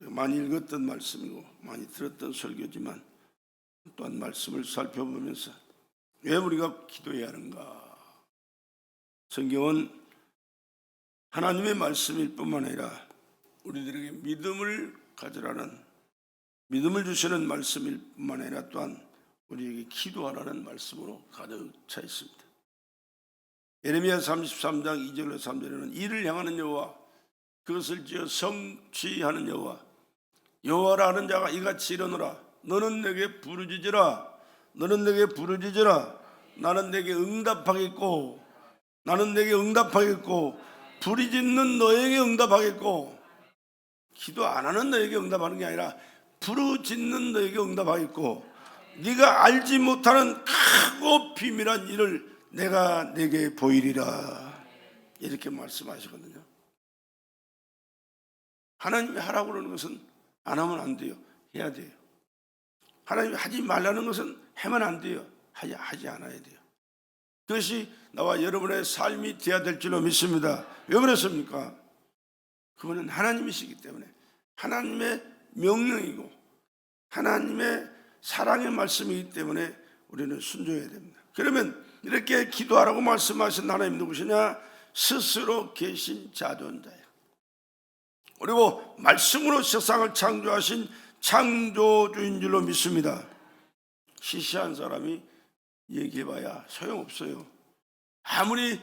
많이 읽었던 말씀이고 많이 들었던 설교지만 또한 말씀을 살펴보면서 왜 우리가 기도해야 하는가? 성경은 하나님의 말씀일 뿐만 아니라 우리들에게 믿음을 가져라는, 믿음을 주시는 말씀일 뿐만 아니라 또한 우리에게 기도하라는 말씀으로 가득 차 있습니다. 예레미야 33장 2절로 3절에는 이를 향하는 여호와, 그것을 지어 성취하는 여호와, 여호와라 하는 자가 이같이 이르노라. 너는 내게 부르짖으라. 너는 내게 부르짖으라. 나는 내게 응답하겠고, 나는 내게 응답하겠고, 부르짖는 너에게 응답하겠고. 기도 안 하는 너에게 응답하는 게 아니라 부르짖는 너에게 응답하겠고, 네가 알지 못하는 크고 비밀한 일을 내가 내게 보이리라. 이렇게 말씀하시거든요. 하나님이 하라고 그러는 것은 안 하면 안 돼요. 해야 돼요. 하나님이 하지 말라는 것은 하면 안 돼요. 하지 않아야 돼요. 그것이 나와 여러분의 삶이 되어야 될 줄로 믿습니다. 왜 그렇습니까? 그분은 하나님이시기 때문에, 하나님의 명령이고 하나님의 사랑의 말씀이기 때문에 우리는 순종해야 됩니다. 그러면 이렇게 기도하라고 말씀하신 하나님 누구시냐? 스스로 계신 자존자예요. 그리고 말씀으로 세상을 창조하신 창조주인 줄로 믿습니다. 시시한 사람이 얘기해봐야 소용없어요. 아무리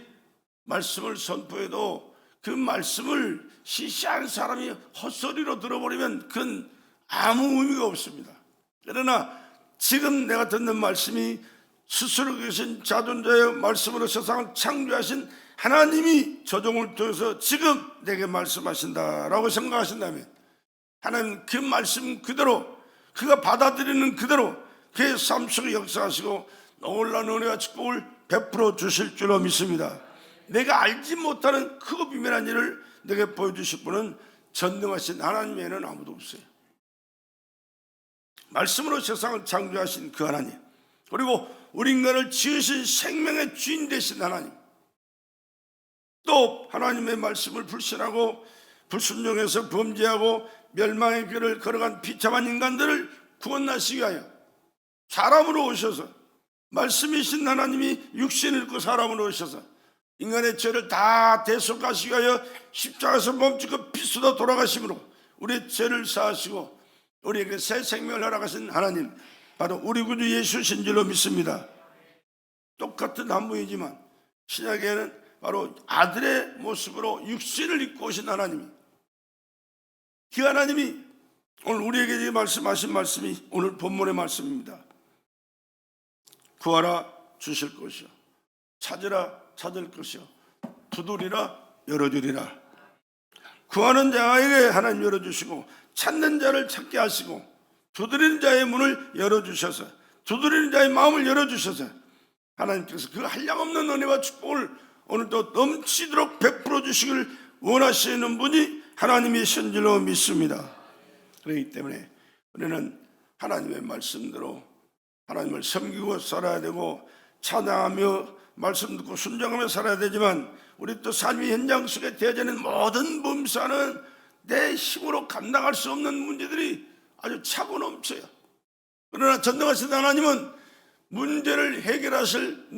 말씀을 선포해도 그 말씀을 시시한 사람이 헛소리로 들어버리면 그건 아무 의미가 없습니다. 그러나 지금 내가 듣는 말씀이 스스로 계신 자존자의 말씀으로 세상을 창조하신 하나님이 저 종을 통해서 지금 내게 말씀하신다라고 생각하신다면, 하나님 그 말씀 그대로, 그가 받아들이는 그대로 그의 삶 속에 역사하시고 놀라운 은혜와 축복을 베풀어 주실 줄로 믿습니다. 내가 알지 못하는 크고 비밀한 일을 내게 보여주실 분은 전능하신 하나님 외에는 아무도 없어요. 말씀으로 세상을 창조하신 그 하나님, 그리고 우리 인간을 지으신 생명의 주인 되신 하나님, 또 하나님의 말씀을 불신하고 불순종해서 범죄하고 멸망의 길을 걸어간 비참한 인간들을 구원하시기 위하여 사람으로 오셔서, 말씀이신 하나님이 육신을 입고 사람으로 오셔서 인간의 죄를 다 대속하시기 위하여 십자가에서 멈추고 피수도 돌아가심으로 우리의 죄를 사하시고 우리에게 새 생명을 허락하신 하나님, 바로 우리 구주 예수신 줄로 믿습니다. 똑같은 한 분이지만 신약에는 바로 아들의 모습으로 육신을 입고 오신 하나님이, 그 하나님이 오늘 우리에게 말씀하신 말씀이 오늘 본문의 말씀입니다. 구하라 주실 것이요, 찾으라 찾을 것이요, 두드리라 열어주리라. 구하는 자에게 하나님 열어주시고, 찾는 자를 찾게 하시고, 두드리는 자의 문을 열어주셔서, 두드리는 자의 마음을 열어주셔서 하나님께서 그 한량없는 은혜와 축복을 오늘도 넘치도록 베풀어 주시길 원하시는 분이 하나님이신 줄로 믿습니다. 그렇기 때문에 우리는 하나님의 말씀대로 하나님을 섬기고 살아야 되고, 찬양하며 말씀 듣고 순종하며 살아야 되지만, 우리 또 삶의 현장 속에 되어지는 모든 범사는 내 힘으로 감당할 수 없는 문제들이 아주 차고 넘쳐요. 그러나 전능하신 하나님은 문제를 해결하실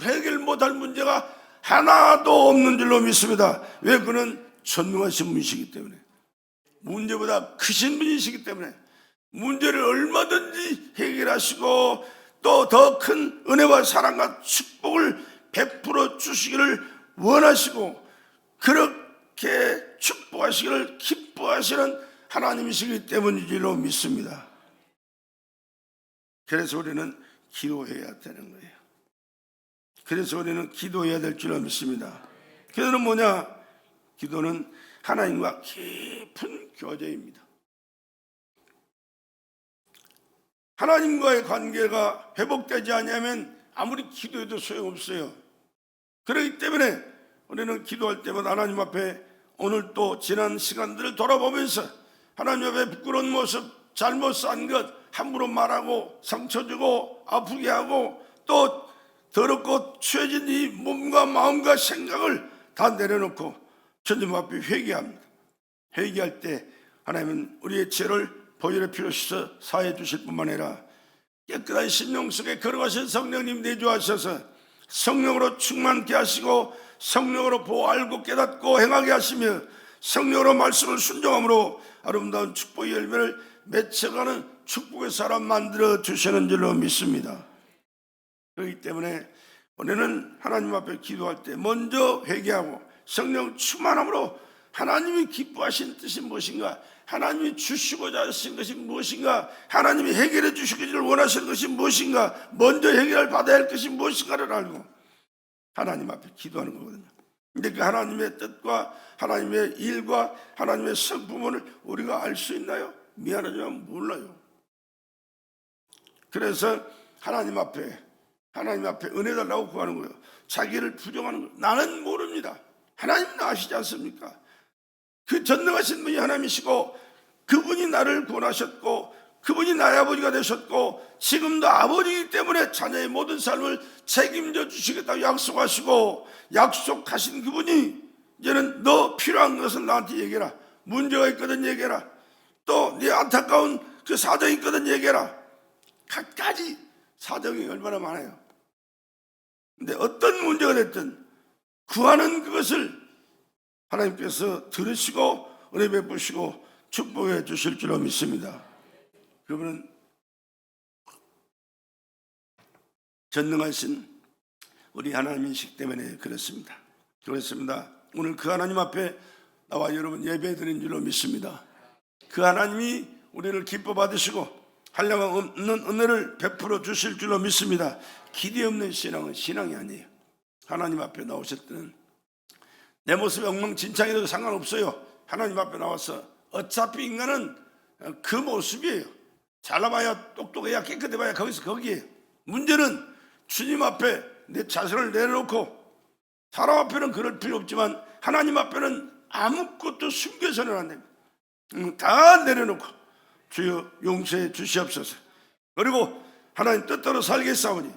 해결 못할 문제가 하나도 없는 줄로 믿습니다. 왜? 그는 전능하신 분이시기 때문에, 문제보다 크신 분이시기 때문에 문제를 얼마든지 해결하시고 또 더 큰 은혜와 사랑과 축복을 베풀어 주시기를 원하시고, 그렇게 축복하시기를 기뻐하시는 하나님이시기 때문이지로 믿습니다. 그래서 우리는 기도해야 되는 거예요. 그래서 우리는 기도해야 될 줄로 믿습니다. 기도는 뭐냐? 기도는 하나님과 깊은 교제입니다. 하나님과의 관계가 회복되지 않으면 아무리 기도해도 소용없어요. 그렇기 때문에 우리는 기도할 때마다 하나님 앞에 오늘 또 지난 시간들을 돌아보면서 하나님 앞에 부끄러운 모습, 잘못 산 것 함부로 말하고 상처 주고 아프게 하고 또 더럽고 취해진 이 몸과 마음과 생각을 다 내려놓고 주님 앞에 회개합니다. 회개할 때 하나님은 우리의 죄를 보혈의 피로 씻어 사해 주실 뿐만 아니라 깨끗한 심령 속에 걸어가신 성령님 내주하셔서 성령으로 충만케 하시고 성령으로 보고 알고 깨닫고 행하게 하시며 성령으로 말씀을 순종함으로 아름다운 축복의 열매를 맺혀가는 축복의 사람 만들어 주시는 줄로 믿습니다. 그렇기 때문에 우리는 하나님 앞에 기도할 때 먼저 회개하고 성령 충만함으로 하나님이 기뻐하신 뜻이 무엇인가, 하나님이 주시고자 하신 것이 무엇인가, 하나님이 해결해 주시기를 원하시는 것이 무엇인가, 먼저 해결을 받아야 할 것이 무엇인가를 알고 하나님 앞에 기도하는 거거든요. 근데 그 하나님의 뜻과 하나님의 일과 하나님의 성품을 우리가 알 수 있나요? 미안하지만 몰라요. 그래서 하나님 앞에 은혜 달라고 구하는 거예요. 자기를 부정하는 거예요. 나는 모릅니다. 하나님은 아시지 않습니까? 그 전능하신 분이 하나님이시고 그분이 나를 구원하셨고 그분이 나의 아버지가 되셨고 지금도 아버지이기 때문에 자녀의 모든 삶을 책임져 주시겠다고 약속하시고 약속하신 그분이 이제는 너 필요한 것은 나한테 얘기해라. 문제가 있거든 얘기해라. 또 네 안타까운 그 사정이 있거든 얘기해라. 갖가지 사정이 얼마나 많아요. 근데 어떤 문제가 됐든 구하는 그것을 하나님께서 들으시고 은혜 베푸시고 축복해 주실 줄로 믿습니다. 그분은 전능하신 우리 하나님이시기 때문에 그렇습니다. 오늘 그 하나님 앞에 나와 여러분 예배드린 줄로 믿습니다. 그 하나님이 우리를 기뻐 받으시고 한량한 없는 은혜를 베풀어 주실 줄로 믿습니다. 기대 없는 신앙은 신앙이 아니에요. 하나님 앞에 나오실 때는 내 모습이 엉망진창이라도 상관없어요. 하나님 앞에 나와서 어차피 인간은 그 모습이에요. 잘나봐야 똑똑해야 깨끗해봐야 거기에요. 문제는 주님 앞에 내 자신을 내려놓고 사람 앞에는 그럴 필요 없지만 하나님 앞에는 아무것도 숨겨서는 안 됩니다. 다 내려놓고 주여 용서해 주시옵소서. 그리고 하나님 뜻대로 살겠사오니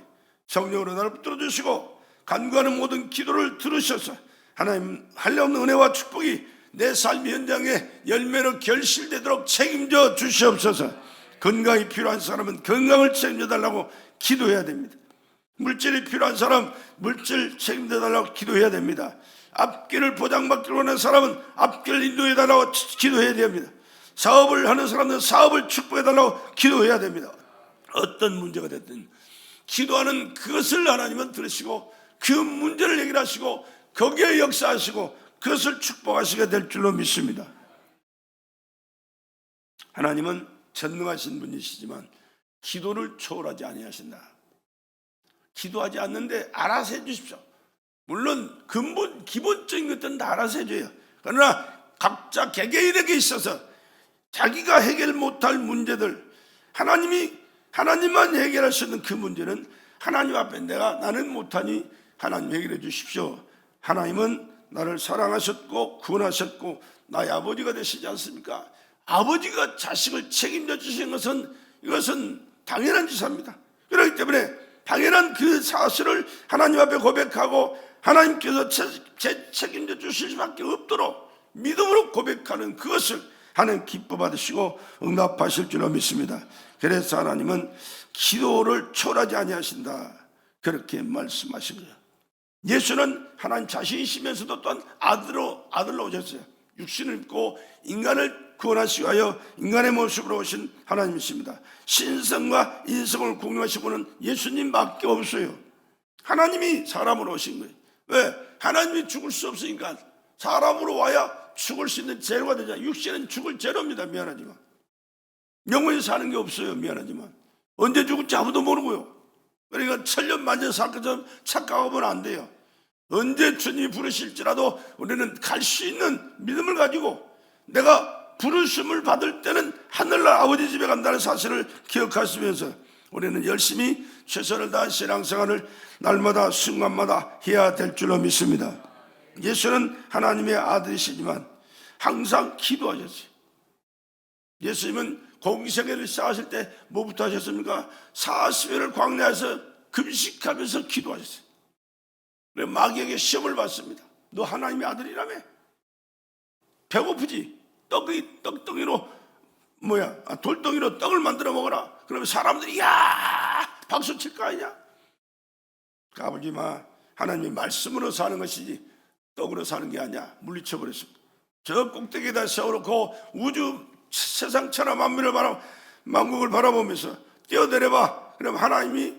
성령으로 나를 붙들어 주시고 간구하는 모든 기도를 들으셔서 하나님 한량없는 은혜와 축복이 내 삶 현장에 열매로 결실되도록 책임져 주시옵소서. 건강이 필요한 사람은 건강을 책임져 달라고 기도해야 됩니다. 물질이 필요한 사람 물질 책임져 달라고 기도해야 됩니다. 앞길을 보장받기를 원하는 사람은 앞길을 인도해 달라고 기도해야 됩니다. 사업을 하는 사람은 사업을 축복해 달라고 기도해야 됩니다. 어떤 문제가 됐든 기도하는 그것을 하나님은 들으시고 그 문제를 해결하시고 거기에 역사하시고 그것을 축복하시게 될 줄로 믿습니다. 하나님은 전능하신 분이시지만 기도를 초월하지 아니하신다. 기도하지 않는데 알아서 해주십시오. 물론 기본적인 것들은 다 알아서 해줘요. 그러나 각자 개개인에게 있어서 자기가 해결 못할 문제들 하나님만 해결할 수 있는 그 문제는 하나님 앞에 나는 못하니 하나님 해결해 주십시오. 하나님은 나를 사랑하셨고 구원하셨고 나의 아버지가 되시지 않습니까? 아버지가 자식을 책임져 주시는 것은 이것은 당연한 지사입니다. 그렇기 때문에 당연한 그 사실을 하나님 앞에 고백하고 하나님께서 책임져 주실 수밖에 없도록 믿음으로 고백하는 그것을 하나님 기뻐 받으시고 응답하실 줄로 믿습니다. 그래서 하나님은 기도를 초월하지 아니하신다 그렇게 말씀하신 거예요. 예수는 하나님 자신이시면서도 또한 아들로 오셨어요. 육신을 입고 인간을 구원하시기 위하여 인간의 모습으로 오신 하나님이십니다. 신성과 인성을 공유하신 분은 예수님밖에 없어요. 하나님이 사람으로 오신 거예요. 왜? 하나님이 죽을 수 없으니까 사람으로 와야 죽을 수 있는 재료가 되잖아요. 육신은 죽을 재료입니다. 미안하지만 영원히 사는 게 없어요. 미안하지만 언제 죽을지 아무도 모르고요. 그러니까 천년 만년 살 것처럼 착각하면 안 돼요. 언제 주님이 부르실지라도 우리는 갈 수 있는 믿음을 가지고 내가 부르심을 받을 때는 하늘날 아버지 집에 간다는 사실을 기억하시면서 우리는 열심히 최선을 다한 신앙생활을 날마다 순간마다 해야 될 줄로 믿습니다. 예수는 하나님의 아들이시지만 항상 기도하셨어요. 예수님은 공생애를 시작하실 때 뭐부터 하셨습니까? 40일을 광야에서 금식하면서 기도하셨어요. 그래서 마귀에게 시험을 받습니다. 너 하나님의 아들이라며? 배고프지? 떡덩이로 돌덩이로 떡을 만들어 먹어라. 그러면 사람들이 야 박수 칠 거 아니냐? 까불지 마. 하나님의 말씀으로 사는 것이지 떡으로 사는 게 아니야. 물리쳐 버렸습니다. 저 꼭대기에다 세워놓고 우주 세상 천하 만국을 바라보면서 뛰어내려봐. 그럼 하나님이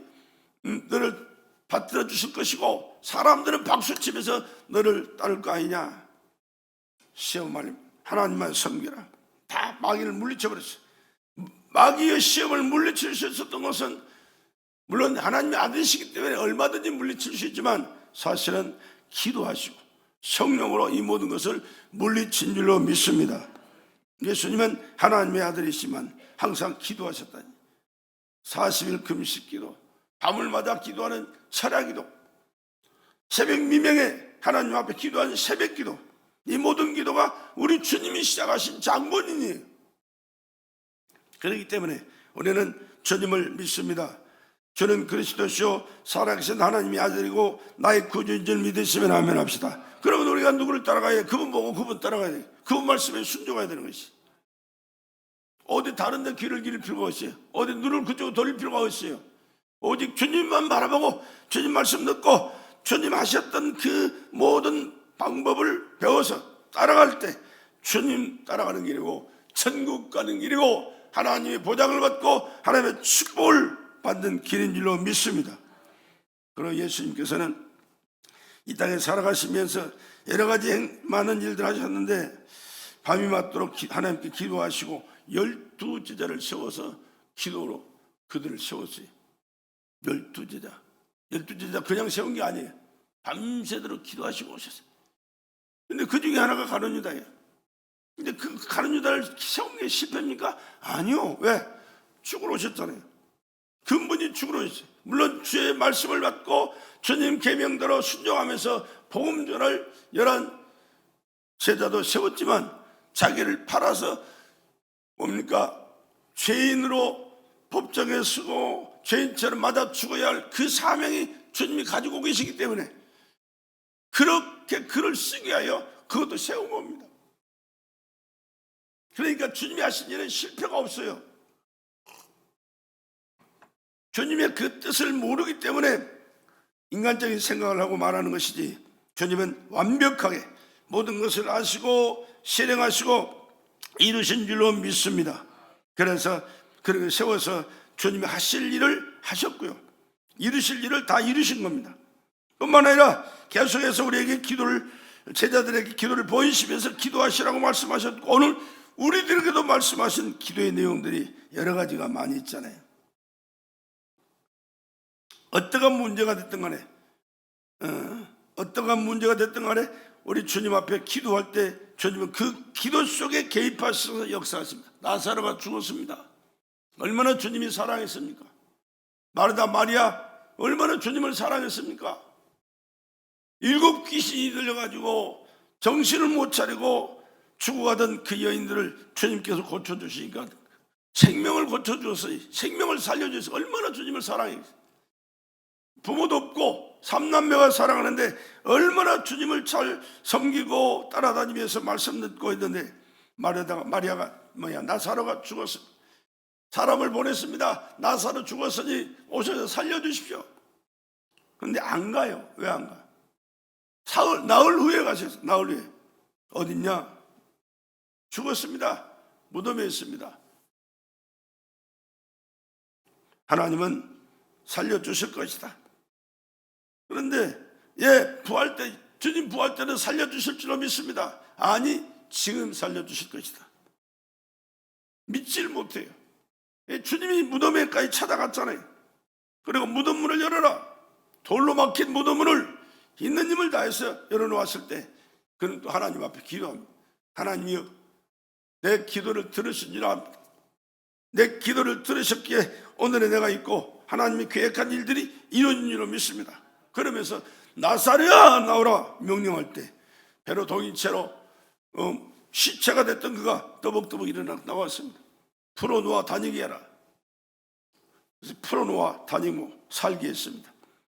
너를 받들어 주실 것이고 사람들은 박수치면서 너를 따를 거 아니냐. 시험 말임 하나님만 섬기라. 다 마귀를 물리쳐 버렸어요. 마귀의 시험을 물리칠 수 있었던 것은 물론 하나님의 아들이시기 때문에 얼마든지 물리칠 수 있지만 사실은 기도하시고 성령으로 이 모든 것을 물리친 줄로 믿습니다. 예수님은 하나님의 아들이시지만 항상 기도하셨다니. 40일 금식 기도, 밤을마다 기도하는 철야기도, 새벽 미명에 하나님 앞에 기도하는 새벽 기도, 이 모든 기도가 우리 주님이 시작하신 장본인이에요. 그렇기 때문에 우리는 주님을 믿습니다. 저는 그리스도시요 살아계신 하나님의 아들이고 나의 구주인 줄 믿으시면 아멘 합시다. 그러면 우리가 누구를 따라가야 해? 그분 보고 그분 따라가야 돼. 그분 말씀에 순종해야 되는 것이. 어디 다른 데 귀를 기를 필요가 없어요. 어디 눈을 그쪽으로 돌릴 필요가 없어요. 오직 주님만 바라보고 주님 말씀 듣고 주님 하셨던 그 모든 방법을 배워서 따라갈 때 주님 따라가는 길이고 천국 가는 길이고 하나님의 보장을 받고 하나님의 축복을 받는 길인 줄로 믿습니다. 그리고 예수님께서는 이 땅에 살아가시면서 여러 가지 많은 일들 하셨는데 밤이 맞도록 하나님께 기도하시고 12제자를 세워서 기도로 그들을 세웠어요. 12제자 그냥 세운 게 아니에요. 밤새도록 기도하시고 오셨어요. 근데 그 중에 하나가 가룟 유다예요. 근데 그 가룟 유다를 세운 게 실패입니까? 아니요. 왜? 죽으러 오셨잖아요. 근본이 죽으러 오셨어요. 물론 주의 말씀을 받고 주님 계명대로 순종하면서 복음 전할 11 제자도 세웠지만 자기를 팔아서 뭡니까? 죄인으로 법정에 서고 죄인처럼 맞아 죽어야 할 그 사명이 주님이 가지고 계시기 때문에 그렇게 글을 쓰게 하여 그것도 세운 겁니다. 그러니까 주님이 하신 일은 실패가 없어요. 주님의 그 뜻을 모르기 때문에 인간적인 생각을 하고 말하는 것이지 주님은 완벽하게 모든 것을 아시고 실행하시고 이루신 줄로 믿습니다. 그래서 그렇게 세워서 주님이 하실 일을 하셨고요. 이루실 일을 다 이루신 겁니다. 뿐만 아니라 계속해서 우리에게 제자들에게 기도를 보이시면서 기도하시라고 말씀하셨고 오늘 우리들에게도 말씀하신 기도의 내용들이 여러 가지가 많이 있잖아요. 어떠한 문제가 됐든 간에 우리 주님 앞에 기도할 때 주님은 그 기도 속에 개입하셔서 역사하십니다. 나사로가 죽었습니다. 얼마나 주님이 사랑했습니까? 마르다 마리아 얼마나 주님을 사랑했습니까? 7 귀신이 들려가지고 정신을 못 차리고 죽어가던 그 여인들을 주님께서 고쳐주시니까 생명을 고쳐주었어요. 생명을 살려주셔서 얼마나 주님을 사랑했어요. 부모도 없고 3남매가 사랑하는데 얼마나 주님을 잘 섬기고 따라다니면서 말씀 듣고 있는데 마리아가 나사로가 죽었습니다. 사람을 보냈습니다. 나사로 죽었으니 오셔서 살려주십시오. 그런데 안 가요. 왜 안 가? 나흘 후에 가셨어요. 나흘 후에. 어딨냐? 죽었습니다. 무덤에 있습니다. 하나님은 살려주실 것이다. 그런데 부활 때 주님 부활 때는 살려주실 줄로 믿습니다. 아니 지금 살려주실 것이다. 믿질 못해요. 주님이 무덤에까지 찾아갔잖아요. 그리고 무덤 문을 열어라. 돌로 막힌 무덤 문을 있는 힘을 다해서 열어놓았을 때 그는 또 하나님 앞에 기도합니다. 하나님이여 내 기도를 들으시니라. 내 기도를 들으셨기에 오늘의 내가 있고 하나님이 계획한 일들이 이루어진 줄로 믿습니다. 그러면서 나사로야 나오라 명령할 때 배로 동인 채로 시체가 됐던 그가 떠벅떠벅 일어나 나왔습니다. 풀어놓아 다니게 해라. 그래서 풀어놓아 다니고 살게 했습니다.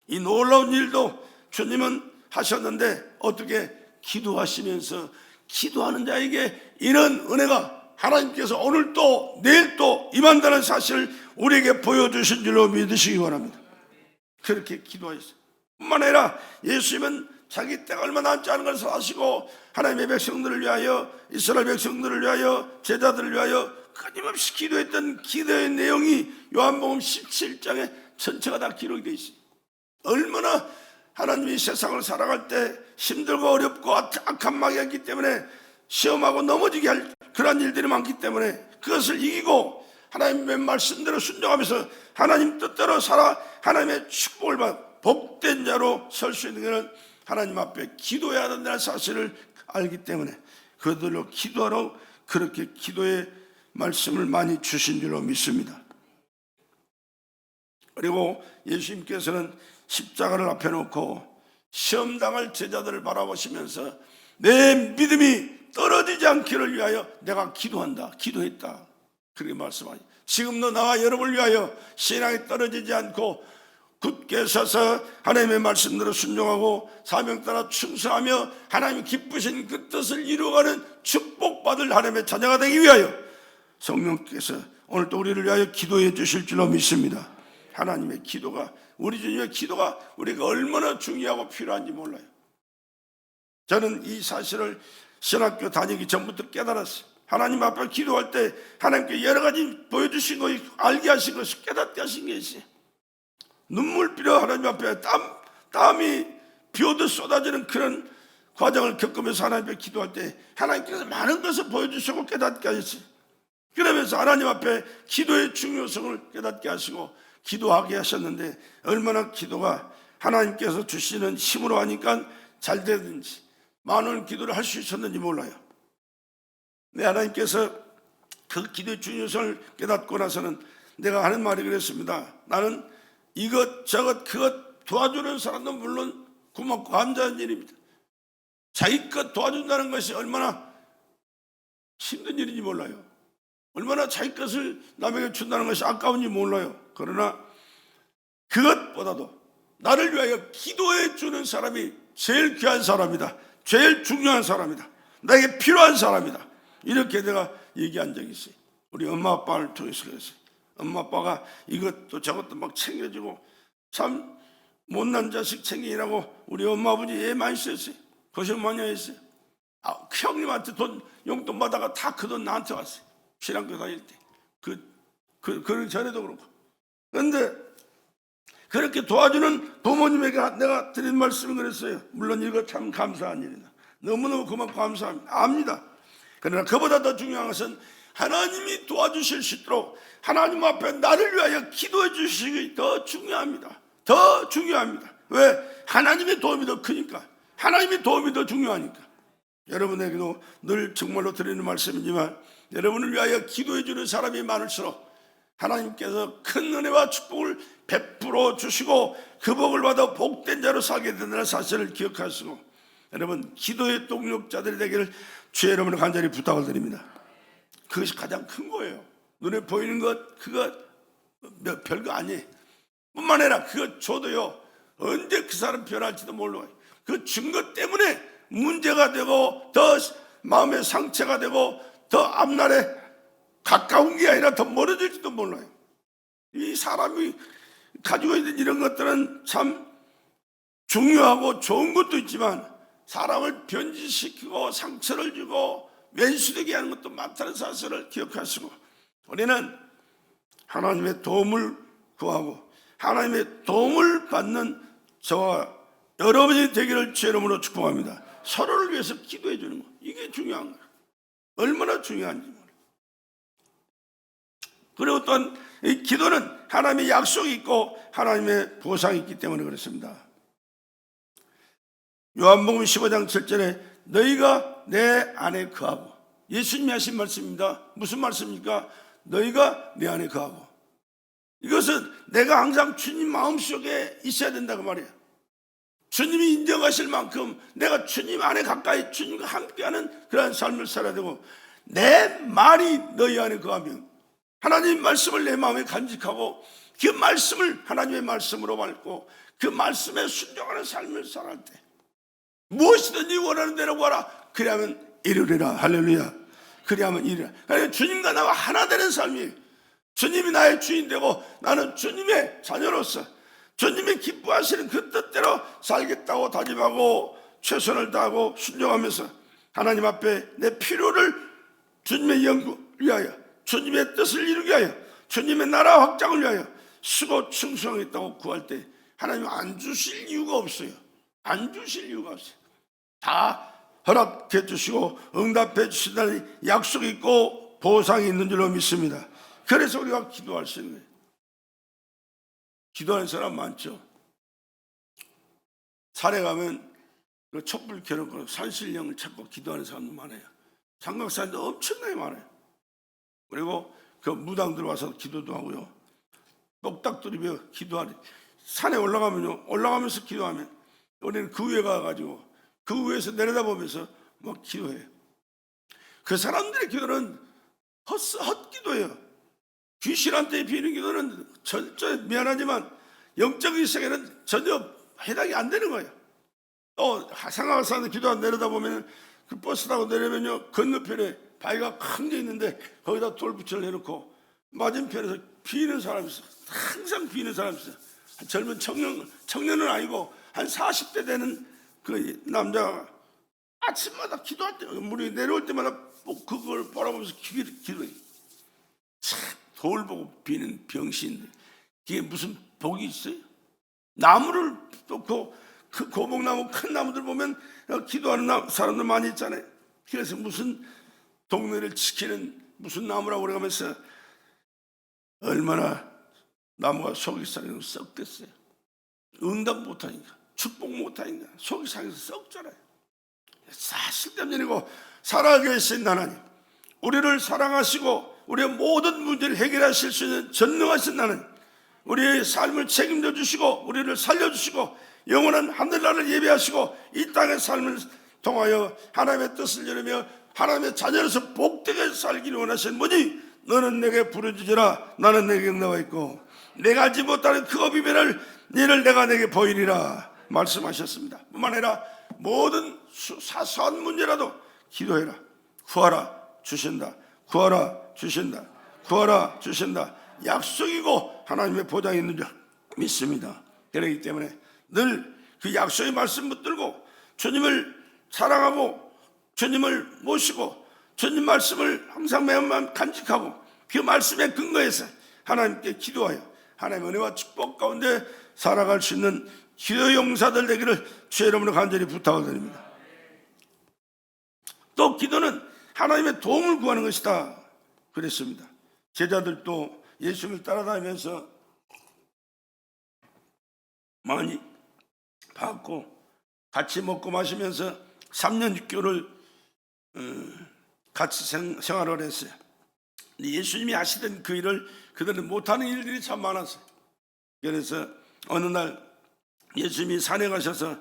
이 놀라운 일도 주님은 하셨는데 어떻게 기도하시면서 기도하는 자에게 이런 은혜가 하나님께서 오늘 또 내일 또 임한다는 사실을 우리에게 보여주신 줄로 믿으시기 바랍니다. 그렇게 기도하셨어요. 뿐만 아니라 예수님은 자기 때가 얼마 남지 않은 것을 아시고 하나님의 백성들을 위하여, 이스라엘 백성들을 위하여, 제자들을 위하여 끊임없이 기도했던 기도의 내용이 요한복음 17장에 전체가 다 기록이 되어 있어요. 얼마나 하나님이 세상을 살아갈 때 힘들고 어렵고 악한 마귀가 있기 때문에 시험하고 넘어지게 할 그런 일들이 많기 때문에 그것을 이기고 하나님의 말씀대로 순종하면서 하나님 뜻대로 살아 하나님의 축복을 받아 복된 자로 설 수 있는 것은 하나님 앞에 기도해야 된다는 사실을 알기 때문에 그들로 기도하러 그렇게 기도의 말씀을 많이 주신 줄로 믿습니다. 그리고 예수님께서는 십자가를 앞에 놓고 시험당할 제자들을 바라보시면서 내 믿음이 떨어지지 않기를 위하여 내가 기도한다, 기도했다, 그렇게 말씀하니 지금도 나와 여러분을 위하여 신앙이 떨어지지 않고 굳게 서서 하나님의 말씀대로 순종하고 사명 따라 충성하며 하나님이 기쁘신 그 뜻을 이루어가는 축복받을 하나님의 자녀가 되기 위하여 성령께서 오늘도 우리를 위하여 기도해 주실 줄로 믿습니다. 하나님의 기도가, 우리 주님의 기도가 우리가 얼마나 중요하고 필요한지 몰라요. 저는 이 사실을 신학교 다니기 전부터 깨달았어요. 하나님 앞에 기도할 때 하나님께 여러 가지 보여주신 거, 알게 하신 것을 깨닫게 하신 게 있어요. 눈물 빌어 하나님 앞에 땀이 비오듯 쏟아지는 그런 과정을 겪으면서 하나님 앞에 기도할 때 하나님께서 많은 것을 보여주시고 깨닫게 하셨어요. 그러면서 하나님 앞에 기도의 중요성을 깨닫게 하시고 기도하게 하셨는데 얼마나 기도가 하나님께서 주시는 힘으로 하니까 잘 되든지 많은 기도를 할 수 있었는지 몰라요. 네, 하나님께서 그 기도의 중요성을 깨닫고 나서는 내가 하는 말이 그랬습니다. 나는 이것저것 그것 도와주는 사람도 물론 고맙고 감사한 일입니다. 자기 것 도와준다는 것이 얼마나 힘든 일인지 몰라요. 얼마나 자기 것을 남에게 준다는 것이 아까운지 몰라요. 그러나 그것보다도 나를 위하여 기도해 주는 사람이 제일 귀한 사람이다, 제일 중요한 사람이다, 나에게 필요한 사람이다, 이렇게 내가 얘기한 적이 있어요. 우리 엄마 아빠를 통해서 그랬어요. 엄마 아빠가 이것도 저것도 막 챙겨주고 참 못난 자식 챙기라고 우리 엄마 아버지 애 많이 썼어요. 고생 많이 했어요. 형님한테 돈 용돈 받아가 다 그 돈 나한테 왔어요. 신학교 다닐 때 그 전에도 그렇고. 그런데 그렇게 도와주는 부모님에게 내가 드린 말씀은 그랬어요. 물론 이거 참 감사한 일이다, 너무너무 고맙고 감사합니다, 압니다. 그러나 그보다 더 중요한 것은 하나님이 도와주실 수 있도록 하나님 앞에 나를 위하여 기도해 주시기 더 중요합니다. 더 중요합니다. 왜? 하나님의 도움이 더 크니까. 하나님의 도움이 더 중요하니까. 여러분에게도 늘 정말로 드리는 말씀이지만 여러분을 위하여 기도해 주는 사람이 많을수록 하나님께서 큰 은혜와 축복을 베풀어 주시고 그 복을 받아 복된 자로 살게 된다는 사실을 기억하시고 여러분 기도의 동력자들이 되기를 주의 이름으로 간절히 부탁을 드립니다. 그것이 가장 큰 거예요. 눈에 보이는 것 그거 별거 아니에요. 뿐만 아니라 그거 줘도요 언제 그 사람 변할지도 몰라요. 그 증거 때문에 문제가 되고 더 마음의 상처가 되고 더 앞날에 가까운 게 아니라 더 멀어질지도 몰라요. 이 사람이 가지고 있는 이런 것들은 참 중요하고 좋은 것도 있지만 사람을 변질시키고 상처를 주고 왼수되게 하는 것도 많다는 사실을 기억하시고 우리는 하나님의 도움을 구하고 하나님의 도움을 받는 저와 여러분이 되기를 주의 이름으로 축복합니다. 서로를 위해서 기도해 주는 거, 이게 중요한 거예요. 얼마나 중요한지 몰라요. 그리고 또한 이 기도는 하나님의 약속이 있고 하나님의 보상이 있기 때문에 그렇습니다. 요한복음 15장 7절에 너희가 내 안에 거하고, 예수님이 하신 말씀입니다. 무슨 말씀입니까? 너희가 내 안에 거하고. 이것은 내가 항상 주님 마음속에 있어야 된다고 말이에요. 주님이 인정하실 만큼 내가 주님 안에 가까이 주님과 함께하는 그런 삶을 살아야 되고 내 말이 너희 안에 거하면 하나님의 말씀을 내 마음에 간직하고 그 말씀을 하나님의 말씀으로 밟고 그 말씀에 순종하는 삶을 살아갈 때 무엇이든지 원하는 대로 구하라 그러면 이루리라. 할렐루야. 그리하면 이리라. 그러니까 주님과 나와 하나 되는 삶이에요. 주님이 나의 주인 되고 나는 주님의 자녀로서 주님이 기뻐하시는 그 뜻대로 살겠다고 다짐하고 최선을 다하고 순종하면서 하나님 앞에 내 필요를 주님의 영광을 위하여, 주님의 뜻을 이루기 위하여, 주님의 나라 확장을 위하여 쓰고 충성하겠다고 구할 때 하나님 안 주실 이유가 없어요. 안 주실 이유가 없어요. 다 허락해 주시고 응답해 주신다는 약속이 있고 보상이 있는 줄로 믿습니다. 그래서 우리가 기도할 수 있는 거예요. 기도하는 사람 많죠. 산에 가면 그 촛불 켜놓고 산신령을 찾고 기도하는 사람도 많아요. 장각산도 엄청나게 많아요. 그리고 그 무당들 와서 기도도 하고요. 똑딱들이며 기도하는, 산에 올라가면요, 올라가면서 기도하면 우리는 그 위에 가가지고 그 위에서 내려다보면서 막 기도해요. 그 사람들의 기도는 헛기도예요. 귀신한테 비는 기도는 절대, 미안하지만 영적인 세계는 전혀 해당이 안 되는 거예요. 또 상하산에 기도한 내려다보면 그 버스 타고 내려면요, 건너편에 바위가 큰 게 있는데 거기다 돌붙이를 해놓고 맞은편에서 비는 사람이 있어요. 항상 비는 사람이 있어요. 젊은 청년은 아니고 한 40대 되는 그 남자가 아침마다 기도할 때, 물이 내려올 때마다 그걸 바라보면서 기도해요. 참, 돌 보고 비는 병신들, 그게 무슨 복이 있어요? 나무를 또 그 고목나무 큰 나무들 보면 기도하는 사람들 많이 있잖아요. 그래서 무슨 동네를 지키는 무슨 나무라고 그러면서 얼마나 나무가 속이 상해서 썩겠어요. 응답 못하니까, 축복 못하니까 속이 상해서 썩잖아요. 쓸데없는 살아계신 하나님, 우리를 사랑하시고 우리의 모든 문제를 해결하실 수 있는 전능하신 하나님, 우리의 삶을 책임져 주시고 우리를 살려주시고 영원한 하늘나라를 예비하시고 이 땅의 삶을 통하여 하나님의 뜻을 이루며 하나님의 자녀로서 복되게 살기를 원하시는 분이 너는 내게 부르짖으라. 나는 내게 응답하 있고 내가 알지 못하는 그 비밀을 너를 내가 내게 보이리라 말씀하셨습니다. 뿐만 아니라 모든 사소한 문제라도 기도해라. 구하라 주신다. 구하라 주신다. 구하라 주신다. 약속이고 하나님의 보장이 있는 줄 믿습니다. 그렇기 때문에 늘 그 약속의 말씀 붙들고 주님을 사랑하고 주님을 모시고 주님 말씀을 항상 매일만 간직하고 그 말씀에 근거해서 하나님께 기도하여 하나님의 은혜와 축복 가운데 살아갈 수 있는 기도 용사들 되기를 주의 이름으로 간절히 부탁을 드립니다. 또 기도는 하나님의 도움을 구하는 것이다 그랬습니다. 제자들도 예수님을 따라다니면서 많이 받고 같이 먹고 마시면서 3년 6개월을 같이 생활을 했어요. 예수님이 하시던 그 일을 그들은 못하는 일들이 참 많았어요. 그래서 어느 날 예수님이 산에 가셔서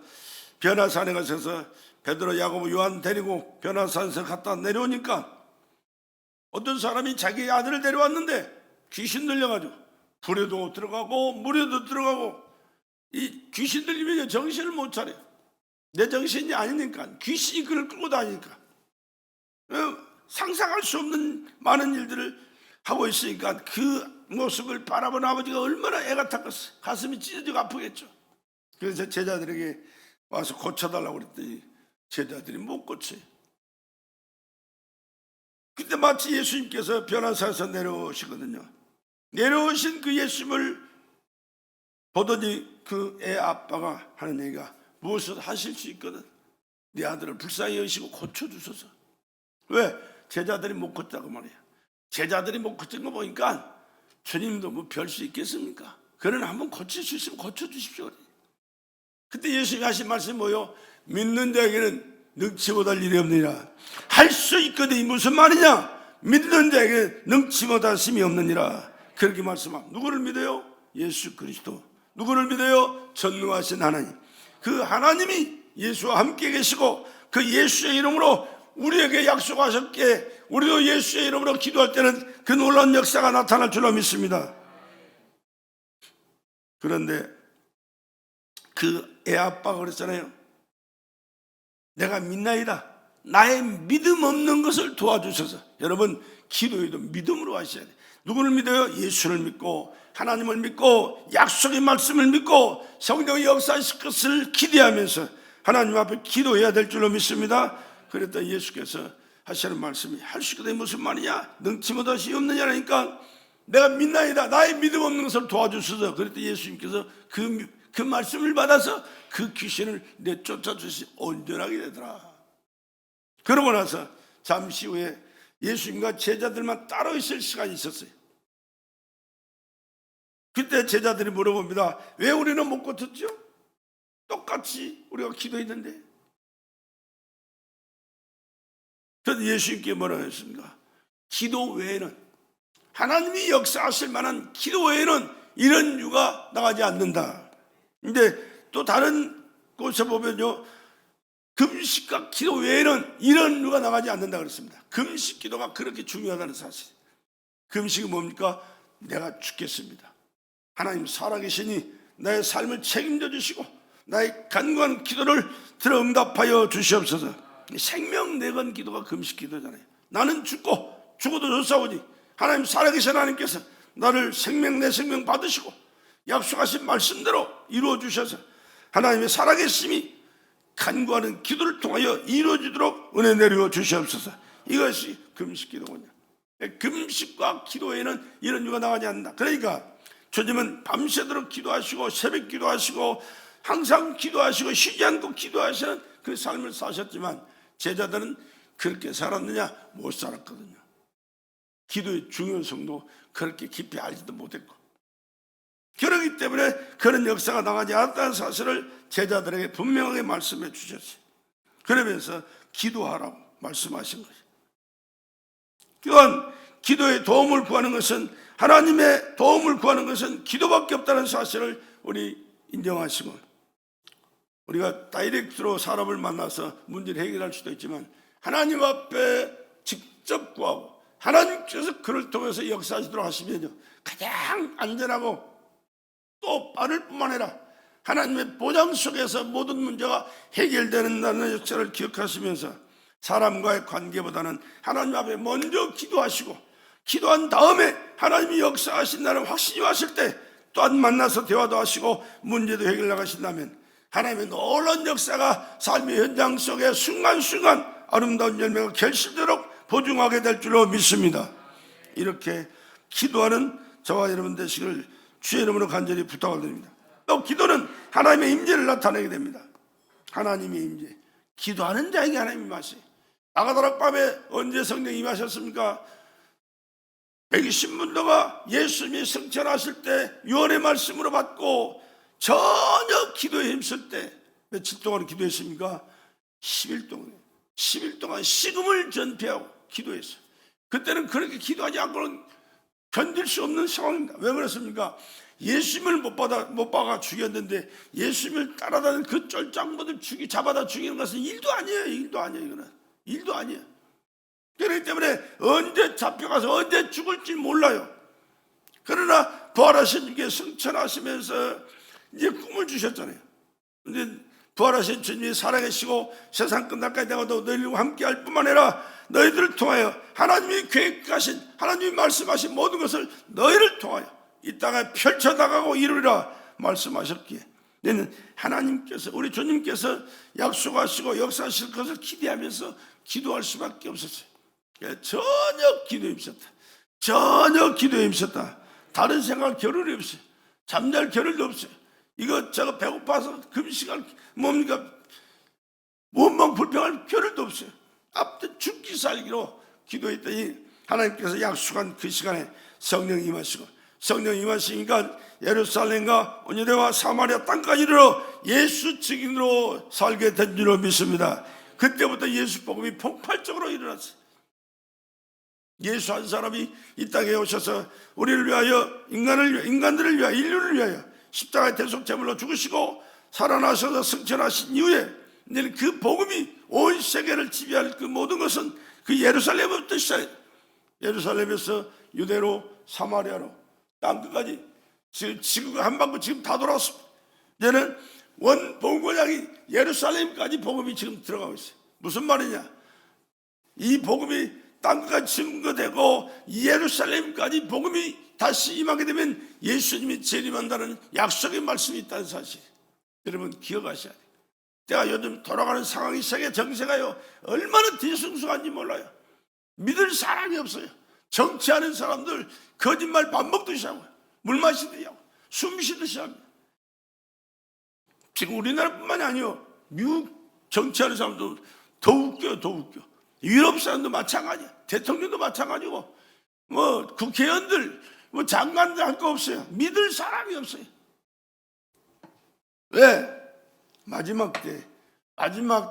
변화산에 가셔서 베드로, 야고보, 요한 데리고 변화산에서 갔다 내려오니까 어떤 사람이 자기 아들을 데려왔는데 귀신 들려가지고 불에도 들어가고 물에도 들어가고 이 귀신 들리면 정신을 못 차려요. 내 정신이 아니니까 귀신이 그를 끌고 다니니까 상상할 수 없는 많은 일들을 하고 있으니까 그 모습을 바라본 아버지가 얼마나 애가 탔겠어요. 가슴이 찢어지고 아프겠죠. 그래서 제자들에게 와서 고쳐달라고 그랬더니 제자들이 못 고쳐요. 그때 마치 예수님께서 변화산에서 내려오시거든요. 내려오신 그 예수님을 보더니 그 애 아빠가 하는 얘기가 무엇을 하실 수 있거든. 네 아들을 불쌍히 여기시고 고쳐주소서. 왜? 제자들이 못 고쳤다고 말이야. 제자들이 못 고친 거 보니까 주님도 뭐 별 수 있겠습니까? 그러나 한번 고칠 수 있으면 고쳐주십시오. 그때 예수님이 하신 말씀이 뭐요? 믿는 자에게는 능치 못할 일이 없느니라. 할 수 있거든. 이 무슨 말이냐? 믿는 자에게 능치 못할 힘이 없느니라. 그렇게 말씀하고 누구를 믿어요? 예수 그리스도. 누구를 믿어요? 전능하신 하나님. 그 하나님이 예수와 함께 계시고 그 예수의 이름으로 우리에게 약속하셨기에 우리도 예수의 이름으로 기도할 때는 그 놀라운 역사가 나타날 줄로 믿습니다. 그런데 그 애 아빠가 그랬잖아요. 내가 믿나이다. 나의 믿음 없는 것을 도와주셔서. 여러분, 기도에도 믿음으로 하셔야 돼요. 누구를 믿어요? 예수를 믿고 하나님을 믿고 약속의 말씀을 믿고 성령의 역사하실 것을 기대하면서 하나님 앞에 기도해야 될 줄로 믿습니다. 그랬더니 예수께서 하시는 말씀이, 할 수 있거든 무슨 말이냐? 능치 못하시 없느냐니까 내가 믿나이다. 나의 믿음 없는 것을 도와주셔서. 그랬더니 예수님께서 그 말씀을 받아서 그 귀신을 내쫓아 주시 온전하게 되더라. 그러고 나서 잠시 후에 예수님과 제자들만 따로 있을 시간이 있었어요. 그때 제자들이 물어봅니다. 왜 우리는 못 고쳤죠? 똑같이 우리가 기도했는데. 그래서 예수님께 뭐라고 했습니까? 기도 외에는, 하나님이 역사하실 만한 기도 외에는 이런 유가 나가지 않는다. 근데 또 다른 곳에 보면요, 금식과 기도 외에는 이런 유가 나가지 않는다 그랬습니다. 금식 기도가 그렇게 중요하다는 사실. 금식이 뭡니까? 내가 죽겠습니다. 하나님 살아계시니 나의 삶을 책임져 주시고 나의 간구한 기도를 들어 응답하여 주시옵소서. 생명 내건 기도가 금식 기도잖아요. 나는 죽고 죽어도 좋사오니 하나님 살아계신 하나님께서 나를 내 생명 받으시고 약속하신 말씀대로 이루어 주셔서 하나님의 살아계심이 간구하는 기도를 통하여 이루어지도록 은혜 내려 주시옵소서. 이것이 금식 기도군요. 금식과 기도에는 이런 유가 나가지 않는다. 그러니까 주님은 밤새도록 기도하시고 새벽 기도하시고 항상 기도하시고 쉬지 않고 기도하시는 그 삶을 사셨지만 제자들은 그렇게 살았느냐? 못 살았거든요. 기도의 중요성도 그렇게 깊이 알지도 못했고, 그렇기 때문에 그런 역사가 나가지 않았다는 사실을 제자들에게 분명하게 말씀해 주셨어요. 그러면서 기도하라고 말씀하신 거죠. 또한 기도에 도움을 구하는 것은, 하나님의 도움을 구하는 것은 기도밖에 없다는 사실을 우리 인정하시고, 우리가 다이렉트로 사람을 만나서 문제를 해결할 수도 있지만 하나님 앞에 직접 구하고 하나님께서 그를 통해서 역사하시도록 하시면요, 가장 안전하고 또 빠를 뿐만 아니라 하나님의 보장 속에서 모든 문제가 해결되는다는 역사를 기억하시면서 사람과의 관계보다는 하나님 앞에 먼저 기도하시고 기도한 다음에 하나님이 역사하신다는 확신이 왔을 때 또한 만나서 대화도 하시고 문제도 해결 나가신다면 하나님의 놀라운 역사가 삶의 현장 속에 순간순간 아름다운 열매가 결실되도록 보증하게 될 줄로 믿습니다. 이렇게 기도하는 저와 여러분 되시기를 주의 이름으로 간절히 부탁을 드립니다. 또 기도는 하나님의 임재를 나타내게 됩니다. 하나님의 임재, 기도하는 자에게 하나님이 임하세요. 아가다락 밤에 언제 성령이 임하셨습니까? 120문도가 예수님이 승천하실 때 유언의 말씀으로 받고 전혀 기도에 힘쓸 때 며칠 동안 기도했습니까? 10일 동안 식음을 전폐하고 기도했어요. 그때는 그렇게 기도하지 않고는 견딜 수 없는 상황입니다. 왜 그렇습니까? 예수님을 못 박아 죽였는데 예수님을 따라다니는 그 쫄짱부들 잡아다 죽이는 것은 일도 아니에요. 이거는 일도 아니에요. 그렇기 때문에 언제 잡혀가서 언제 죽을지 몰라요. 그러나 부활하신 주님께 승천하시면서 이제 꿈을 주셨잖아요. 근데 부활하신 주님이 살아계시고 세상 끝날까지 내가도 너희들과 함께 할 뿐만 아니라 너희들을 통하여 하나님이 계획하신, 하나님이 말씀하신 모든 것을 너희를 통하여 이 땅에 펼쳐나가고 이루리라 말씀하셨기에 너희는 하나님께서, 우리 주님께서 약속하시고 역사하실 것을 기대하면서 기도할 수밖에 없었어요. 전혀 기도에 힘썼다. 전혀 기도에 힘썼다. 다른 생각할 겨를이 없어요. 잠잘 겨를도 없어요. 이거 제가 배고파서 금식할 뭡니까? 원망 불평할 겨를도 없어요. 앞에 죽기 살기로 기도했더니 하나님께서 약속한 그 시간에 성령이 임하시고, 성령이 임하시니까 예루살렘과 온유대와 사마리아 땅까지 이르러 예수 증인으로 살게 된 줄로 믿습니다. 그때부터 예수 복음이 폭발적으로 일어났어요. 예수 한 사람이 이 땅에 오셔서 우리를 위하여, 인간들을 위하여, 인류를 위하여 십자가의 대속 제물로 죽으시고 살아나셔서 승천하신 이후에 그 복음이 온 세계를 지배할 그 모든 것은 그 예루살렘부터 시작해요. 예루살렘에서 유대로 사마리아로 땅끝까지 지구가 한반구 지금 다 돌아왔습니다. 이제는 원 복음고장이 예루살렘까지 복음이 지금 들어가고 있어요. 무슨 말이냐? 이 복음이 땅과 증거되고 예루살렘까지 복음이 다시 임하게 되면 예수님이 재림한다는 약속의 말씀이 있다는 사실, 여러분 기억하셔야 돼요. 제가 요즘 돌아가는 상황이 세계 정세가요 얼마나 뒤숭숭한지 몰라요. 믿을 사람이 없어요. 정치하는 사람들 거짓말 밥 먹듯이 하고 물 마시듯이 하고 숨 쉬듯이 합니다. 지금 우리나라뿐만이 아니요, 미국 정치하는 사람도 더 웃겨요. 더 웃겨. 유럽 사람도 마찬가지야. 대통령도 마찬가지고 뭐 국회의원들 뭐 장관들 할 거 없어요. 믿을 사람이 없어요. 왜? 마지막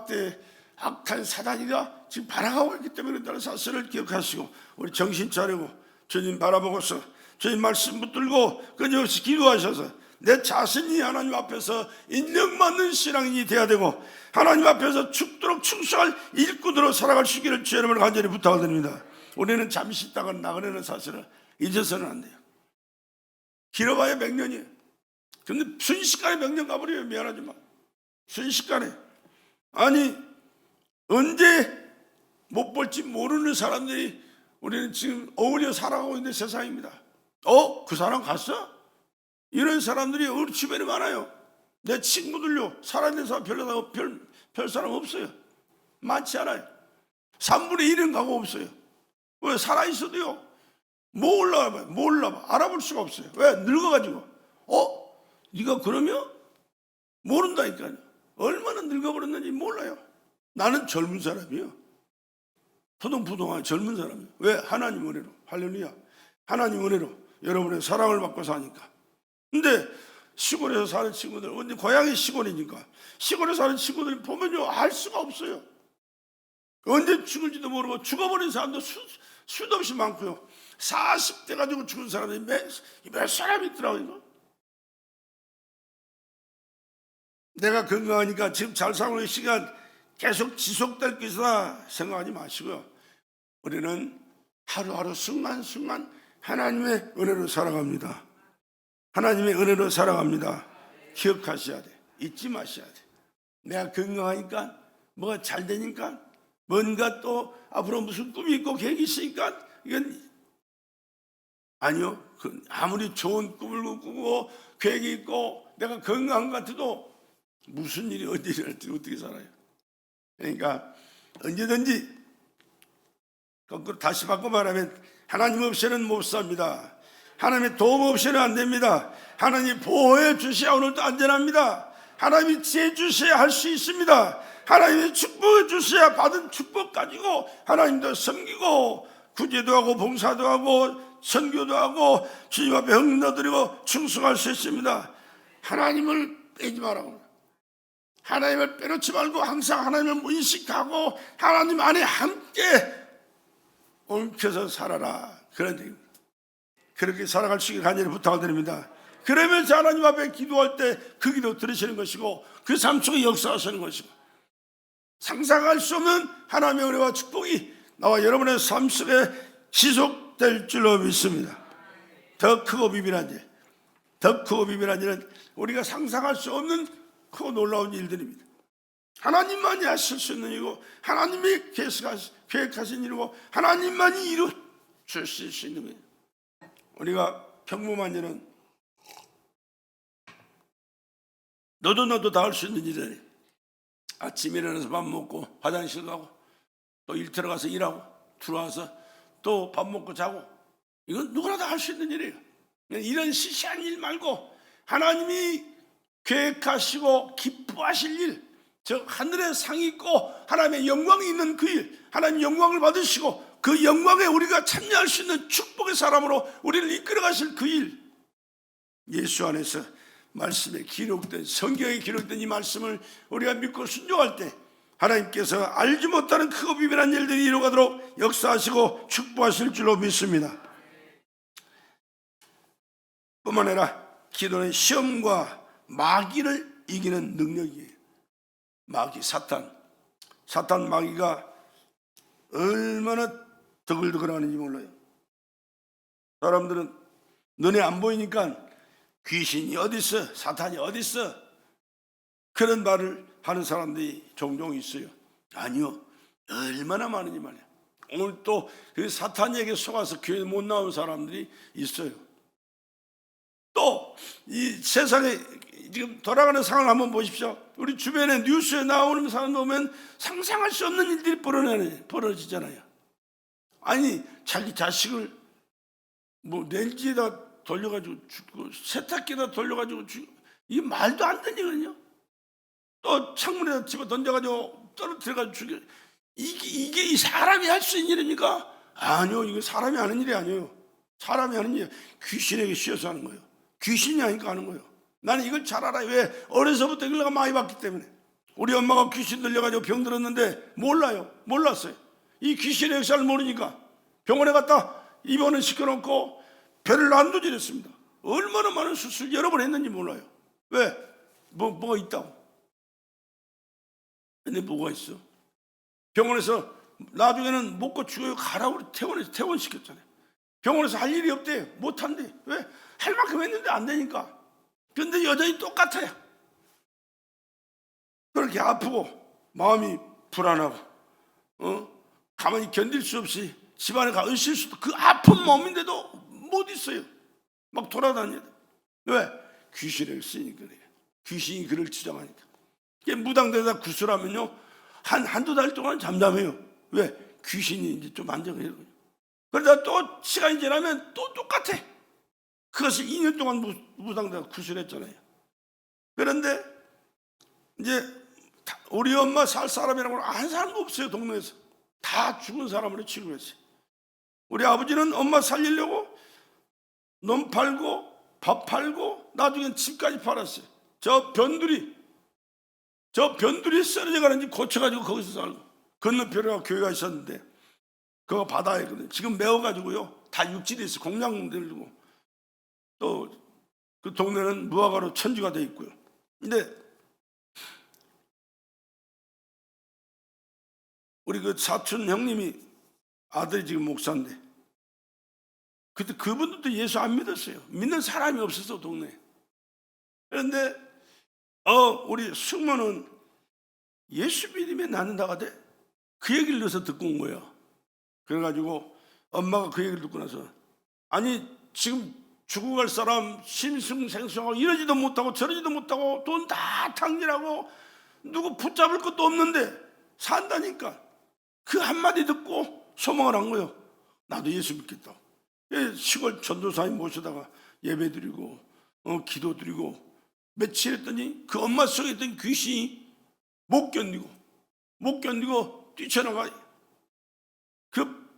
때 악한 사단이가 지금 발악하고 있기 때문에 그런다는 사실을 기억하시고 우리 정신 차리고 주님 바라보고서 주님 말씀 붙들고 끊임없이 기도하셔서 내 자신이 하나님 앞에서 인정받는 신앙인이 돼야 되고 하나님 앞에서 죽도록 충성할 일꾼으로 살아갈 수 있기를 주의 이름으로 간절히 부탁을 드립니다. 우리는 잠시 있다가 나가려는 사실을 잊어서는 안 돼요. 길어봐야 몇 년이에요. 근데 순식간에 몇 년 가버려요. 미안하지만 순식간에. 아니 언제 못 볼지 모르는 사람들이 우리는 지금 어울려 살아가고 있는 세상입니다. 그 사람 갔어? 이런 사람들이 우리 주변에 많아요. 내 친구들요 살아있는 사람 별 사람 없어요. 많지 않아요. 3분의 1은 가고 없어요. 왜? 살아있어도요 뭐 올라봐 알아볼 수가 없어요. 왜? 늙어가지고. 네가 그러면? 모른다니까요. 얼마나 늙어버렸는지 몰라요. 나는 젊은 사람이에요. 포동포동한 젊은 사람이에요. 왜? 하나님 은혜로. 할렐루야. 하나님 은혜로 여러분의 사랑을 받고 사니까. 근데 시골에서 사는 친구들, 근데 고향이 시골이니까 시골에 사는 친구들 보면요 알 수가 없어요. 언제 죽을지도 모르고 죽어버린 사람도 수도 없이 많고요. 40대 가지고 죽은 사람들이 몇 사람 있더라고요. 내가 건강하니까 지금 잘 살고 있는 시간 계속 지속될 것이다 생각하지 마시고요. 우리는 하루하루 순간순간 하나님의 은혜로 살아갑니다. 하나님의 은혜로 살아갑니다. 기억하셔야 돼. 잊지 마셔야 돼. 내가 건강하니까 뭐가 잘 되니까 뭔가 또 앞으로 무슨 꿈이 있고 계획이 있으니까 이건 아니요. 아무리 좋은 꿈을 꾸고 계획이 있고 내가 건강한 것 같아도 무슨 일이 언제 일어날지 어떻게 살아요. 그러니까 언제든지 거꾸로 다시 바꿔 말하면 하나님 없이는 못 삽니다. 하나님의 도움 없이는 안 됩니다. 하나님 보호해 주셔야 오늘도 안전합니다. 하나님이 지혜 주셔야 할 수 있습니다. 하나님이 축복해 주셔야 받은 축복 가지고 하나님도 섬기고 구제도 하고 봉사도 하고 선교도 하고 주님 앞에 헌금도 드리고 충성할 수 있습니다. 하나님을 빼지 말라고. 하나님을 빼놓지 말고 항상 하나님을 인식하고 하나님 안에 함께 옮겨서 살아라. 그런 얘기입니다. 그렇게 살아갈 수 있게 간절히 부탁을 드립니다. 그러면서 하나님 앞에 기도할 때 그 기도 들으시는 것이고 그 삶 속에 역사하시는 것이고 상상할 수 없는 하나님의 은혜와 축복이 나와 여러분의 삶 속에 지속될 줄로 믿습니다. 더 크고 비밀한 일은 우리가 상상할 수 없는 크고 놀라운 일들입니다. 하나님만이 하실 수 있는 일이고 하나님이 계획하신 일이고 하나님만이 이루 주실 수 있는 거예요. 우리가 평범한 일은 너도 다 할 수 있는 일이에요. 아침에 일어나서 밥 먹고 화장실 가고 또 일 들어가서 일하고 들어와서 또 밥 먹고 자고 이건 누구나 다 할 수 있는 일이에요. 이런 시시한 일 말고 하나님이 계획하시고 기뻐하실 일, 즉 하늘에 상이 있고 하나님의 영광이 있는 그 일, 하나님 영광을 받으시고 그 영광에 우리가 참여할 수 있는 축복의 사람으로 우리를 이끌어 가실 그 일, 예수 안에서 말씀에 기록된, 성경에 기록된 이 말씀을 우리가 믿고 순종할 때 하나님께서 알지 못하는 크고 비밀한 일들이 이루어가도록 역사하시고 축복하실 줄로 믿습니다. 뿐만 아니라 기도는 시험과 마귀를 이기는 능력이에요. 마귀, 사탄 마귀가 얼마나 더글더글하는지 몰라요. 사람들은 눈에 안 보이니까 귀신이 어디 있어, 사탄이 어디 있어, 그런 말을 하는 사람들이 종종 있어요. 아니요, 얼마나 많은지 말이야. 오늘 또 그 사탄에게 속아서 교회 못 나온 사람들이 있어요. 또 이 세상에 지금 돌아가는 상황을 한번 보십시오. 우리 주변에 뉴스에 나오는 사람 보면 상상할 수 없는 일들이 벌어지잖아요. 아니 자기 자식을 뭐 렌즈에다 돌려가지고 죽고 세탁기에다 돌려가지고 죽고, 이게 말도 안 되는 일이거든요. 또 창문에다 집어 던져가지고 떨어뜨려가지고 죽여. 이게 사람이 할 수 있는 일입니까? 아니요, 이거 사람이 하는 일이 아니에요. 사람이 하는 일이 귀신에게 씌어서 하는 거예요. 귀신이 하니까 하는 거예요. 나는 이걸 잘 알아요. 왜? 어려서부터 이걸 내가 많이 봤기 때문에. 우리 엄마가 귀신 들려가지고 병 들었는데 몰랐어요. 이 귀신의 역사를 모르니까 병원에 갔다 입원을 시켜놓고 배를 난도질했습니다. 얼마나 많은 수술 여러 번 했는지 몰라요. 왜? 뭐가 있다고. 근데 뭐가 있어? 병원에서 나중에는 먹고 죽어요 가라고 퇴원시켰잖아요. 병원에서 할 일이 없대요. 못한대. 왜? 할 만큼 했는데 안 되니까. 근데 여전히 똑같아요. 그렇게 아프고 마음이 불안하고 가만히 견딜 수 없이 집안에 가 있을 수도, 그 아픈 몸인데도 못 있어요. 막 돌아다녀야 돼. 왜? 귀신을 쓰니까 그래요. 귀신이 그를 주장하니까. 무당되다 구슬하면요 한두 달 동안 잠잠해요. 왜? 귀신이 이제 좀 안정해요. 그러다 또 시간이 지나면 또 똑같아. 그것을 2년 동안 무당되다 구슬했잖아요. 그런데 이제 우리 엄마 살 사람이라고 한 사람도 없어요. 동네에서 다 죽은 사람으로 취급했어요. 우리 아버지는 엄마 살리려고 논 팔고 밥 팔고 나중엔 집까지 팔았어요. 저 변두리 쓰러져 가는 집 고쳐가지고 거기서 살고, 건너편에 교회가 있었는데 그거 바다였거든요. 지금 메워가지고요 다 육지돼 있어요. 공장 들고. 또 그 동네는 무화과로 천지가 돼 있고요. 근데 우리 그 사촌 형님이 아들이 지금 목사인데, 그때 그분들도 예수 안 믿었어요. 믿는 사람이 없어서 동네에. 그런데 우리 숙모는 예수 믿으면 낫는다가 돼. 그 얘기를 넣어서 듣고 온 거예요. 그래가지고 엄마가 그 얘기를 듣고 나서, 아니 지금 죽어갈 사람 심승생성하고 이러지도 못하고 저러지도 못하고 돈 다 탕진하고 누구 붙잡을 것도 없는데 산다니까. 그 한마디 듣고 소망을 한 거예요. 나도 예수 믿겠다. 시골 전도사님 모셔다가 예배 드리고 기도 드리고 며칠 했더니 그 엄마 속에 있던 귀신이 못 견디고 뛰쳐나가. 그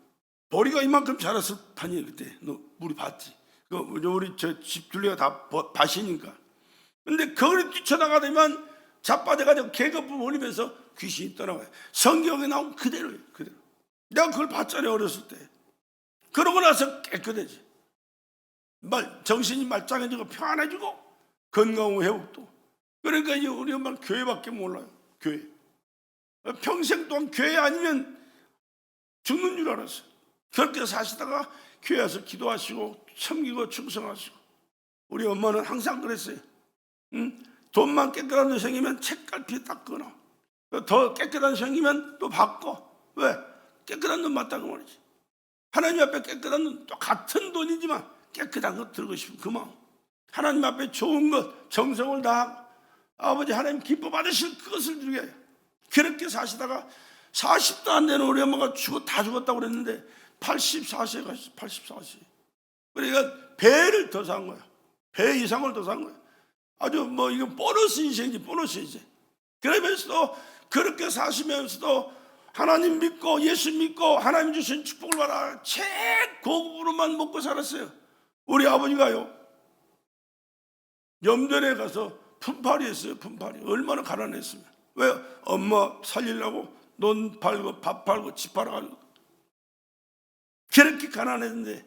머리가 이만큼 자랐을 판이에요. 그때 너 우리 봤지? 우리 저 집 둘레가 다 밭이니까. 근데 거기를 뛰쳐나가더만 자빠져가지고 계급을 올리면서 귀신이 떠나가요. 성경에 나온 그대로예요. 그대로. 내가 그걸 봤잖아요, 어렸을 때. 그러고 나서 깨끗해지. 정신이 말짱해지고 평안해지고 건강 회복도. 그러니까 이제 우리 엄마는 교회밖에 몰라요. 교회. 평생 동안 교회 아니면 죽는 줄 알았어요. 그렇게 사시다가 교회 와서 기도하시고 섬기고 충성하시고. 우리 엄마는 항상 그랬어요. 돈만 깨끗한 돈 생기면 책갈피 딱 끊어. 더 깨끗한 돈 생기면 또 바꿔. 왜? 깨끗한 돈 맞다고 말이지. 하나님 앞에 깨끗한 돈, 또 같은 돈이지만 깨끗한 것 들고 싶은 그 마음. 하나님 앞에 좋은 것, 정성을 다하고 아버지 하나님 기뻐 받으실 그것을 드리게 해요. 그렇게 사시다가 40도 안 되는 우리 엄마가 다 죽었다고 그랬는데 84세에 가셨어요. 84세. 그러니까 배를 더 산 거야. 배 이상을 더 산 거야. 아주 이거 보너스 인생이지, 보너스 인생. 그러면서도 그렇게 사시면서도 하나님 믿고 예수 믿고 하나님 주신 축복을 받아 최고급으로만 먹고 살았어요. 우리 아버지가요 염전에 가서 품팔이 했어요. 품팔이. 얼마나 가난했으면. 왜? 엄마 살리려고 논 팔고 밥 팔고 집 팔아가지고 그렇게 가난했는데,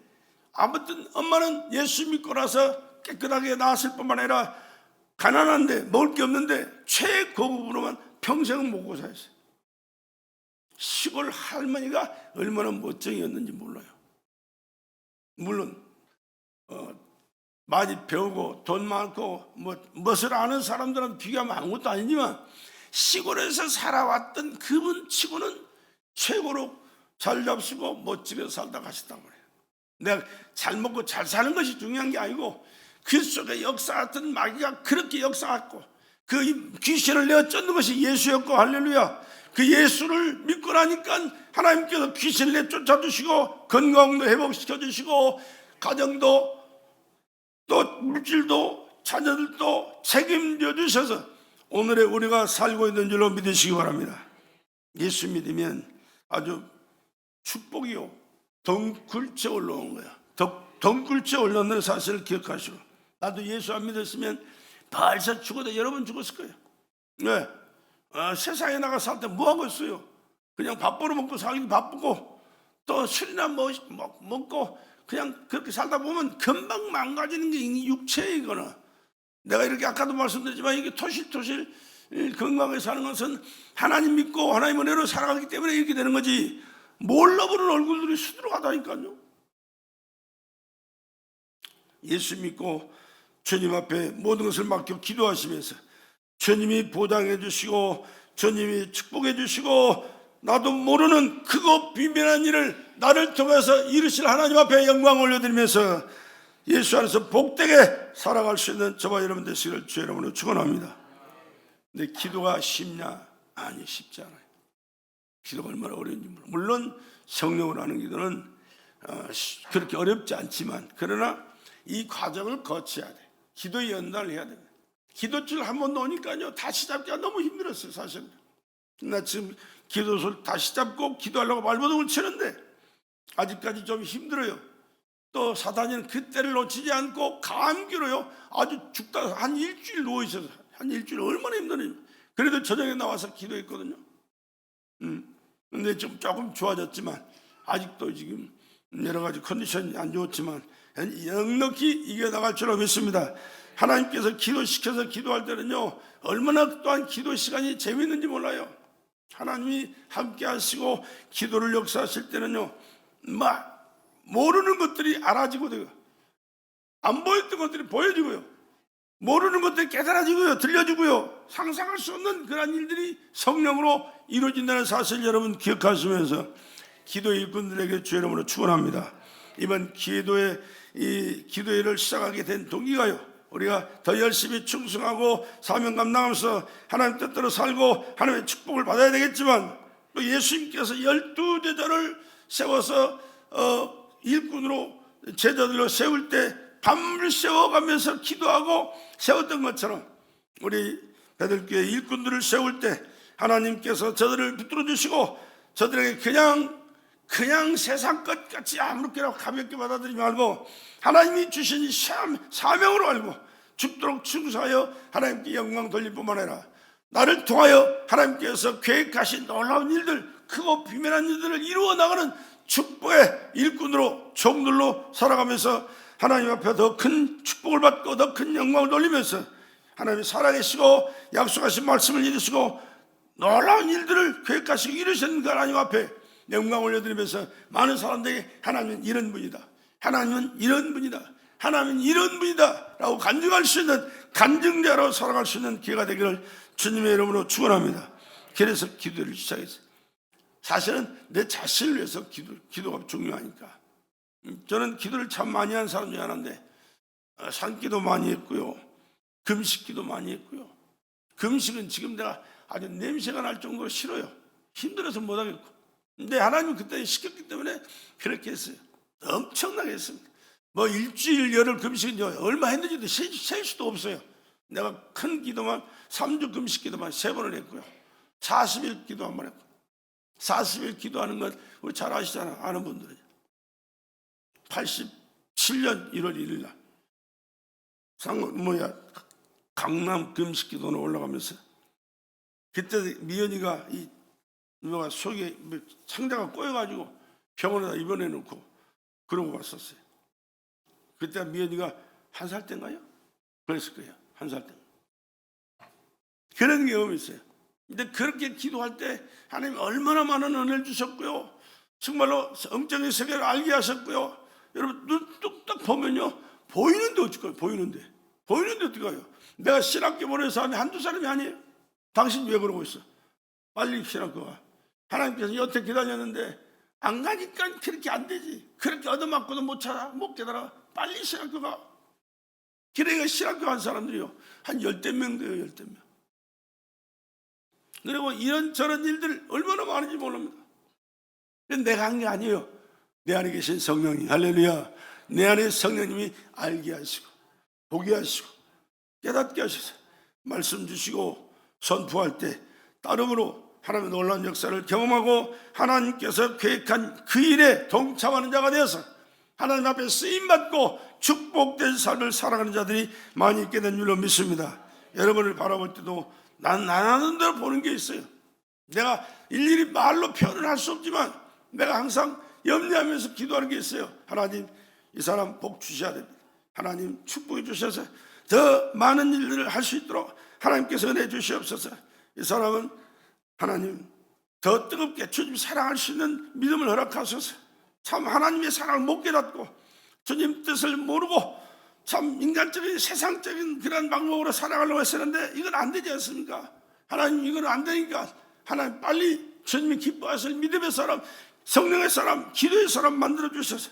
아무튼 엄마는 예수 믿고 나서 깨끗하게 나았을 뿐만 아니라 가난한데 먹을 게 없는데 최고급으로만 평생을 먹고 살았어요. 시골 할머니가 얼마나 멋쟁이였는지 몰라요. 물론 많이 배우고 돈 많고 무엇을 아는 사람들한테 비교하면 아무것도 아니지만 시골에서 살아왔던 그분 치고는 최고로 잘 잡수고 멋지게 살다 가셨단 말이에요. 내가 잘 먹고 잘 사는 것이 중요한 게 아니고 그 속에 역사했던 마귀가 그렇게 역사했고 그 귀신을 내어 쫓는 것이 예수였고, 할렐루야. 그 예수를 믿고 나니까 하나님께서 귀신을 내쫓아주시고 건강도 회복시켜주시고 가정도 또 물질도 자녀들도 책임져 주셔서 오늘의 우리가 살고 있는 줄로 믿으시기 바랍니다. 예수 믿으면 아주 축복이요 덩굴째 올라온 거야. 덩굴째 올라오는 사실을 기억하시고, 나도 예수 안 믿었으면 벌써 죽어도 여러 번 죽었을 거예요. 왜? 세상에 나가 살 때 뭐 하고 있어요? 그냥 밥 벌어먹고 살기 바쁘고 또 술이나 먹고 그냥 그렇게 살다 보면 금방 망가지는 게 육체에 이거는. 내가 이렇게 아까도 말씀드렸지만 이게 토실토실 건강하게 사는 것은 하나님 믿고 하나님 은혜로 살아가기 때문에 이렇게 되는 거지, 몰라보는 얼굴들이 수두룩하다니까요. 예수 믿고 주님 앞에 모든 것을 맡겨 기도하시면서 주님이 보장해 주시고 주님이 축복해 주시고 나도 모르는 크고 비밀한 일을 나를 통해서 이루실 하나님 앞에 영광 올려드리면서 예수 안에서 복되게 살아갈 수 있는 저와 여러분 되시기를 주의 이름으로 축원합니다. 근데 기도가 쉽냐? 아니, 쉽지 않아요. 기도가 얼마나 어려운지 몰라요. 물론 성령으로 하는 기도는 그렇게 어렵지 않지만, 그러나 이 과정을 거쳐야 돼. 기도 연단을 해야 됩니다. 기도줄 한 번 넣으니까요 다시 잡기가 너무 힘들었어요. 사실은 나 지금 기도술 다시 잡고 기도하려고 발버둥을 치는데 아직까지 좀 힘들어요. 또 사단이는 그때를 놓치지 않고 감기로요 아주 죽다 한 일주일 누워있어서, 한 일주일 얼마나 힘드냐. 그래도 저녁에 나와서 기도했거든요. 근데 좀 조금 좋아졌지만 아직도 지금 여러 가지 컨디션이 안 좋지만 넉넉히 이겨나갈 줄로 믿습니다. 하나님께서 기도시켜서 기도할 때는요 얼마나 또한 기도 시간이 재미있는지 몰라요. 하나님이 함께 하시고 기도를 역사하실 때는요 막 모르는 것들이 알아지고 돼요. 안 보였던 것들이 보여지고요, 모르는 것들이 깨달아지고요, 들려지고요, 상상할 수 없는 그런 일들이 성령으로 이루어진다는 사실 여러분 기억하시면서 기도 일꾼들에게 주의 이름으로 축원합니다. 이번 기도회를 시작하게 된 동기가요, 우리가 더 열심히 충성하고 사명 감당하면서 하나님 뜻대로 살고 하나님의 축복을 받아야 되겠지만, 또 예수님께서 12제자를 세워서 일꾼으로 제자들로 세울 때 밤을 세워가면서 기도하고 세웠던 것처럼 우리 베들교회 일꾼들을 세울 때 하나님께서 저들을 붙들어 주시고 저들에게 그냥 세상 것 같이 아무렇게나 가볍게 받아들이지 말고 하나님이 주신 사명으로 알고 죽도록 충성하여 하나님께 영광 돌릴 뿐만 아니라 나를 통하여 하나님께서 계획하신 놀라운 일들, 크고 비밀한 일들을 이루어 나가는 축복의 일꾼으로 종들로 살아가면서 하나님 앞에 더 큰 축복을 받고 더 큰 영광을 돌리면서 하나님이 살아계시고 약속하신 말씀을 이루시고 놀라운 일들을 계획하시고 이루시는 그 하나님 앞에 영광 올려드리면서 많은 사람들에게 하나님은 이런 분이다, 하나님은 이런 분이다, 하나님은 이런 분이다 라고 간증할 수 있는 간증자로 살아갈 수 있는 기회가 되기를 주님의 이름으로 축원합니다. 그래서 기도를 시작했어요. 사실은 내 자신을 위해서 기도가 중요하니까. 저는 기도를 참 많이 하는 사람 중에 하나인데 산기도 많이 했고요, 금식기도 많이 했고요. 금식은 지금 내가 아주 냄새가 날 정도로 싫어요. 힘들어서 못하겠고. 근데 하나님은 그때 시켰기 때문에 그렇게 했어요. 엄청나게 했습니다. 뭐 일주일 열흘 금식은 얼마 했는지도 셀 수도 없어요. 내가 큰 기도만 3주 금식 기도만 3번을 했고요, 40일 기도 한 번 했고. 40일 기도하는 건 우리 잘 아시잖아, 아는 분들은. 87년 1월 1일 날 강남 금식기도로 올라가면서 그때 미연이가 속에 창자가 꼬여가지고 병원에다 입원해 놓고 그러고 왔었어요. 그때 미연이가 1살 때인가요? 그랬을 거예요. 1살 때. 그런 경험이 있어요. 근데 그렇게 기도할 때 하나님 얼마나 많은 은혜를 주셨고요, 정말로 영적인 세계를 알게 하셨고요. 여러분 눈 뚝딱 보면요 보이는데 어떡해요? 보이는데 어떡해요? 내가 신학교 보낸 사람이 한두 사람이 아니에요. 당신 왜 그러고 있어? 빨리 신학교 가. 하나님께서 여태 기다렸는데 안 가니까 그렇게 안 되지. 그렇게 얻어맞고도 못 찾아, 못 깨달아. 빨리 신학교 가. 그러니까 신학교 간 사람들이요, 한 10대 명 돼요. 10대 명. 그리고 이런저런 일들 얼마나 많은지 모릅니다. 내가 한 게 아니에요. 내 안에 계신 성령님, 할렐루야. 내 안에 성령님이 알게 하시고 보게 하시고 깨닫게 하셔서 말씀 주시고 선포할 때 따름으로 하나님의 놀라운 역사를 경험하고 하나님께서 계획한 그 일에 동참하는 자가 되어서 하나님 앞에 쓰임받고 축복된 삶을 살아가는 자들이 많이 있게 된 줄로 믿습니다. 여러분을 바라볼 때도 난 하는 대로 보는 게 있어요. 내가 일일이 말로 표현을 할 수 없지만 내가 항상 염려하면서 기도하는 게 있어요. 하나님, 이 사람 복 주셔야 됩니다. 하나님 축복해 주셔서 더 많은 일들을 할 수 있도록 하나님께서 은혜 주시옵소서. 이 사람은 하나님 더 뜨겁게 주님 사랑할 수 있는 믿음을 허락하소서. 참 하나님의 사랑을 못 깨닫고 주님 뜻을 모르고 참 인간적인 세상적인 그런 방법으로 살아가려고 했었는데 이건 안 되지 않습니까? 하나님 이건 안 되니까 하나님 빨리 주님이 기뻐하실 믿음의 사람, 성령의 사람, 기도의 사람 만들어 주셔서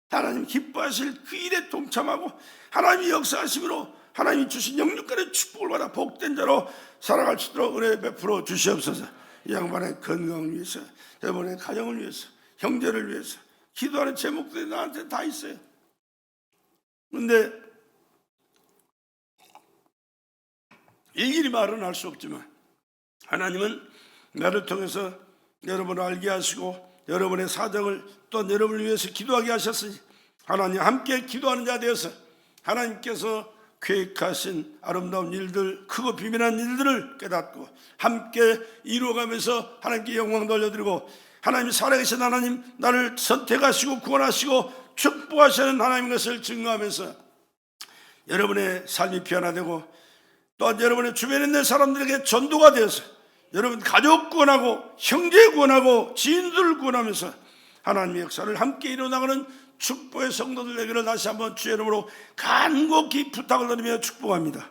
하나님 기뻐하실 그 일에 동참하고 하나님이 역사하심으로 하나님이 주신 영육간의 축복을 받아 복된 자로 살아갈 수 있도록 은혜 베풀어 주시옵소서. 이 양반의 건강을 위해서, 여러분의 가정을 위해서, 형제를 위해서 기도하는 제목들이 나한테 다 있어요. 그런데 일일이 말은 할 수 없지만 하나님은 나를 통해서 여러분을 알게 하시고 여러분의 사정을 또 여러분을 위해서 기도하게 하셨으니 하나님 함께 기도하는 자 되어서 하나님께서 계획하신 아름다운 일들, 크고 비밀한 일들을 깨닫고 함께 이루어가면서 하나님께 영광 돌려드리고 하나님이 살아계신 하나님, 나를 선택하시고 구원하시고 축복하시는 하나님인 것을 증거하면서 여러분의 삶이 변화되고 또한 여러분의 주변에 있는 사람들에게 전도가 되어서 여러분 가족 구원하고 형제 구원하고 지인들을 구원하면서 하나님의 역사를 함께 이루어나가는 축복의 성도들 되기를 다시 한번 주의 이름으로 간곡히 부탁을 드리며 축복합니다.